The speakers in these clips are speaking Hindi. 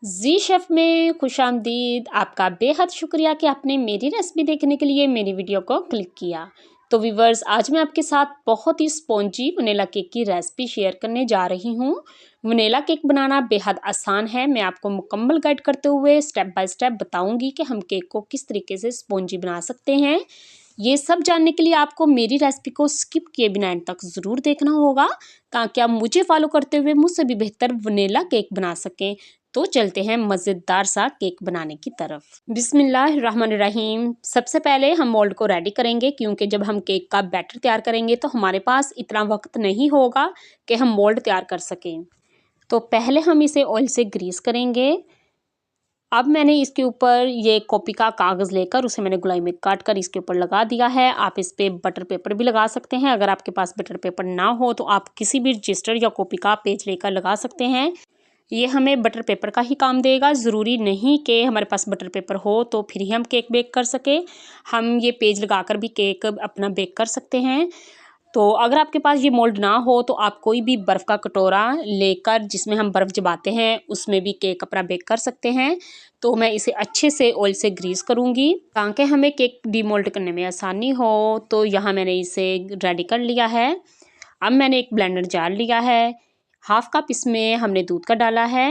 जी शेफ़ में खुशामदीद। आपका बेहद शुक्रिया कि आपने मेरी रेसिपी देखने के लिए मेरी वीडियो को क्लिक किया। तो व्यूअर्स, आज मैं आपके साथ बहुत ही स्पॉन्जी वनीला केक की रेसिपी शेयर करने जा रही हूँ। वनीला केक बनाना बेहद आसान है। मैं आपको मुकम्मल गाइड करते हुए स्टेप बाय स्टेप बताऊँगी कि हम केक को किस तरीके से स्पॉन्जी बना सकते हैं। ये सब जानने के लिए आपको मेरी रेसिपी को स्किप किए बिना एंड तक ज़रूर देखना होगा, ताकि आप मुझे फॉलो करते हुए मुझसे भी बेहतर वनीला केक बना सकें। तो चलते हैं मज़ेदार सा केक बनाने की तरफ। बिस्मिल्लाहिर्रहमानिर्रहीम। सबसे पहले हम मोल्ड को रेडी करेंगे, क्योंकि जब हम केक का बैटर तैयार करेंगे तो हमारे पास इतना वक्त नहीं होगा कि हम मोल्ड तैयार कर सकें। तो पहले हम इसे ऑयल से ग्रीस करेंगे। अब मैंने इसके ऊपर ये कॉपी का कागज़ लेकर उसे मैंने गोलाई में काट कर इसके ऊपर लगा दिया है। आप इस पे बटर पेपर भी लगा सकते हैं। अगर आपके पास बटर पेपर ना हो तो आप किसी भी रजिस्टर या कॉपी का पेज लेकर लगा सकते हैं। ये हमें बटर पेपर का ही काम देगा। ज़रूरी नहीं कि हमारे पास बटर पेपर हो तो फिर ही हम केक बेक कर सकें। हम ये पेज लगाकर भी केक अपना बेक कर सकते हैं। तो अगर आपके पास ये मोल्ड ना हो तो आप कोई भी बर्फ़ का कटोरा लेकर, जिसमें हम बर्फ़ जमाते हैं, उसमें भी केक अपना बेक कर सकते हैं। तो मैं इसे अच्छे से ऑयल से ग्रीस करूँगी ताकि हमें केक डीमोल्ड करने में आसानी हो। तो यहाँ मैंने इसे रेडी कर लिया है। अब मैंने एक ब्लेंडर जार लिया है। हाफ कप इसमें हमने दूध का डाला है।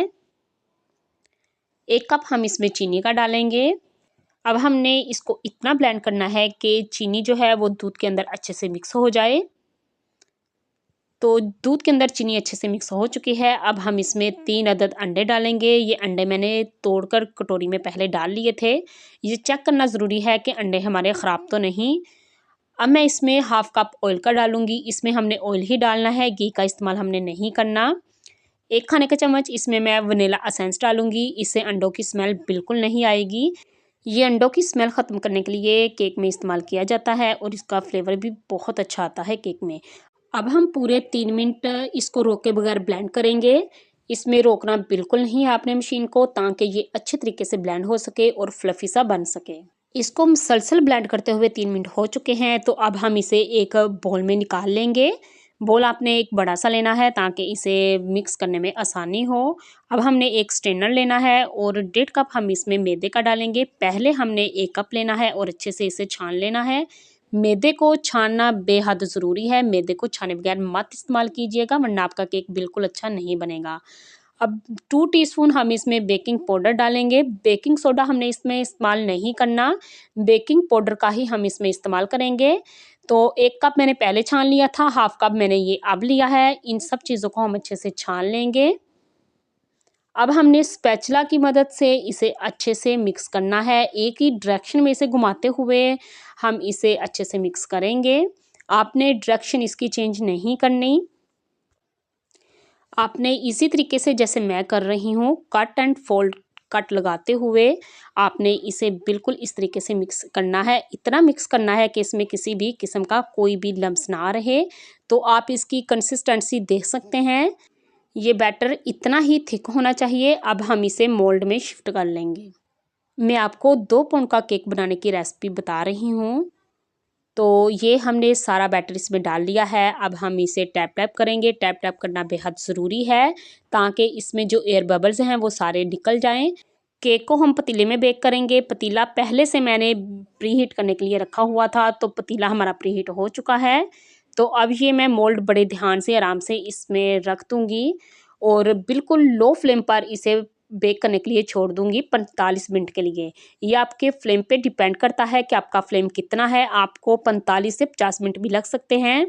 1 कप हम इसमें चीनी का डालेंगे। अब हमने इसको इतना ब्लेंड करना है कि चीनी जो है वो दूध के अंदर अच्छे से मिक्स हो जाए। तो दूध के अंदर चीनी अच्छे से मिक्स हो चुकी है। अब हम इसमें 3 अदद अंडे डालेंगे। ये अंडे मैंने तोड़कर कटोरी में पहले डाल लिए थे। ये चेक करना ज़रूरी है कि अंडे हमारे ख़राब तो नहीं। अब मैं इसमें हाफ कप ऑयल का डालूँगी। इसमें हमने ऑयल ही डालना है, घी का इस्तेमाल हमने नहीं करना। 1 खाने का चम्मच इसमें मैं वनीला एसेंस डालूँगी। इससे अंडों की स्मेल बिल्कुल नहीं आएगी। ये अंडों की स्मेल ख़त्म करने के लिए केक में इस्तेमाल किया जाता है और इसका फ्लेवर भी बहुत अच्छा आता है केक में। अब हम पूरे 3 मिनट इसको रोके बगैर ब्लेंड करेंगे। इसमें रोकना बिल्कुल नहीं है आपने मशीन को, ताकि ये अच्छे तरीके से ब्लेंड हो सके और फ्लफ़ी सा बन सके। इसको मुसलसल ब्लेंड करते हुए 3 मिनट हो चुके हैं। तो अब हम इसे एक बाउल में निकाल लेंगे। बाउल आपने एक बड़ा सा लेना है ताकि इसे मिक्स करने में आसानी हो। अब हमने एक स्ट्रेनर लेना है और 1.5 कप हम इसमें मैदे का डालेंगे। पहले हमने 1 कप लेना है और अच्छे से इसे छान लेना है। मैदे को छानना बेहद ज़रूरी है। मैदे को छाने बगैर मत इस्तेमाल कीजिएगा, वरना आपका केक बिल्कुल अच्छा नहीं बनेगा। अब 2 टीस्पून हम इसमें बेकिंग पाउडर डालेंगे। बेकिंग सोडा हमने इसमें इस्तेमाल नहीं करना, बेकिंग पाउडर का ही हम इसमें इस्तेमाल करेंगे। तो 1 कप मैंने पहले छान लिया था, हाफ कप मैंने ये अब लिया है। इन सब चीज़ों को हम अच्छे से छान लेंगे। अब हमने स्पैचुला की मदद से इसे अच्छे से मिक्स करना है। एक ही डायरेक्शन में इसे घुमाते हुए हम इसे अच्छे से मिक्स करेंगे। आपने डायरेक्शन इसकी चेंज नहीं करनी। आपने इसी तरीके से, जैसे मैं कर रही हूँ, कट एंड फोल्ड कट लगाते हुए आपने इसे बिल्कुल इस तरीके से मिक्स करना है। इतना मिक्स करना है कि इसमें किसी भी किस्म का कोई भी लम्स ना रहे। तो आप इसकी कंसिस्टेंसी देख सकते हैं। ये बैटर इतना ही थिक होना चाहिए। अब हम इसे मोल्ड में शिफ्ट कर लेंगे। मैं आपको 2 पाउंड का केक बनाने की रेसिपी बता रही हूँ। तो ये हमने सारा बैटर इसमें डाल लिया है। अब हम इसे टैप टैप करेंगे। टैप टैप करना बेहद ज़रूरी है, ताकि इसमें जो एयर बबल्स हैं वो सारे निकल जाएं। केक को हम पतीले में बेक करेंगे। पतीला पहले से मैंने प्रीहीट करने के लिए रखा हुआ था, तो पतीला हमारा प्रीहीट हो चुका है। तो अब ये मैं मोल्ड बड़े ध्यान से आराम से इसमें रख दूँगी और बिल्कुल लो फ्लेम पर इसे बेक करने के लिए छोड़ दूँगी 45 मिनट के लिए। ये आपके फ्लेम पे डिपेंड करता है कि आपका फ्लेम कितना है। आपको 45 से 50 मिनट भी लग सकते हैं।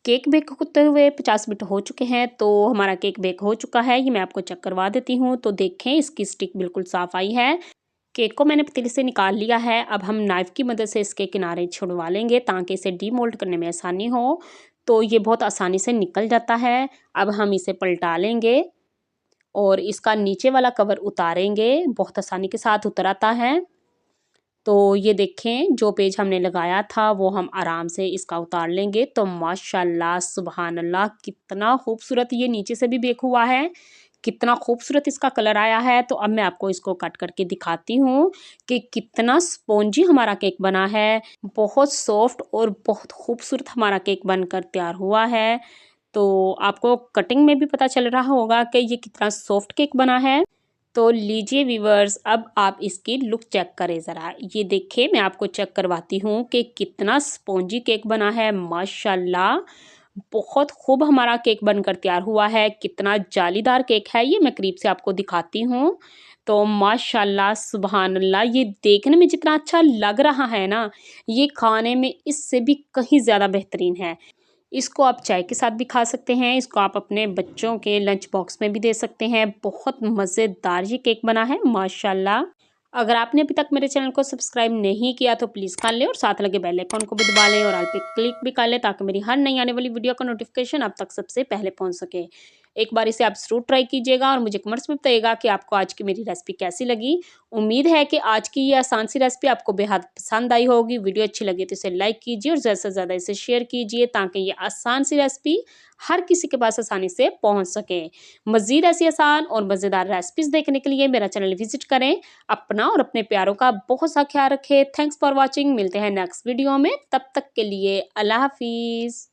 केक बेक होते हुए 50 मिनट हो चुके हैं। तो हमारा केक बेक हो चुका है। ये मैं आपको चेक करवा देती हूँ। तो देखें, इसकी स्टिक बिल्कुल साफ़ आई है। केक को मैंने पतीले से निकाल लिया है। अब हम नाइफ़ की मदद से इसके किनारे छुड़वा लेंगे, ताकि इसे डीमोल्ड करने में आसानी हो। तो ये बहुत आसानी से निकल जाता है। अब हम इसे पलटा लेंगे और इसका नीचे वाला कवर उतारेंगे। बहुत आसानी के साथ उतर आता है। तो ये देखें, जो पेज हमने लगाया था वो हम आराम से इसका उतार लेंगे। तो माशाल्लाह सुबहान अल्लाह, कितना खूबसूरत ये नीचे से भी बेक हुआ है, कितना खूबसूरत इसका कलर आया है। तो अब मैं आपको इसको कट करके दिखाती हूँ कि कितना स्पॉन्जी हमारा केक बना है। बहुत सॉफ्ट और बहुत खूबसूरत हमारा केक बनकर तैयार हुआ है। तो आपको कटिंग में भी पता चल रहा होगा कि ये कितना सॉफ्ट केक बना है। तो लीजिए व्यूअर्स, अब आप इसकी लुक चेक करें ज़रा। ये देखिए, मैं आपको चेक करवाती हूँ कि कितना स्पॉन्जी केक बना है। माशाल्लाह, बहुत खूब हमारा केक बनकर तैयार हुआ है। कितना जालीदार केक है, ये मैं करीब से आपको दिखाती हूँ। तो माशाल्लाह सुभान अल्लाह, ये देखने में जितना अच्छा लग रहा है ना, ये खाने में इससे भी कहीं ज़्यादा बेहतरीन है। इसको आप चाय के साथ भी खा सकते हैं, इसको आप अपने बच्चों के लंच बॉक्स में भी दे सकते हैं। बहुत मज़ेदार ये केक बना है माशाल्लाह। अगर आपने अभी तक मेरे चैनल को सब्सक्राइब नहीं किया तो प्लीज़ कर लें और साथ लगे बेल आइकन को भी दबा लें और ऑल पे क्लिक भी कर लें, ताकि मेरी हर नई आने वाली वीडियो का नोटिफिकेशन आप तक सबसे पहले पहुंच सके। एक बार इसे आप ज़रूर ट्राई कीजिएगा और मुझे कमेंट्स में बताइएगा कि आपको आज की मेरी रेसिपी कैसी लगी। उम्मीद है कि आज की ये आसान सी रेसिपी आपको बेहद पसंद आई होगी। वीडियो अच्छी लगी तो इसे लाइक कीजिए और ज़्यादा से ज़्यादा इसे शेयर कीजिए, ताकि ये आसान सी रेसिपी हर किसी के पास आसानी से पहुंच सके। मज़ीद ऐसी आसान और मज़ेदार रेसिपीज़ देखने के लिए मेरा चैनल विजिट करें। अपना और अपने प्यारों का बहुत सा ख्याल रखें। Thanks for watching. मिलते हैं नेक्स्ट वीडियो में, तब तक के लिए अल्लाह हाफिज़।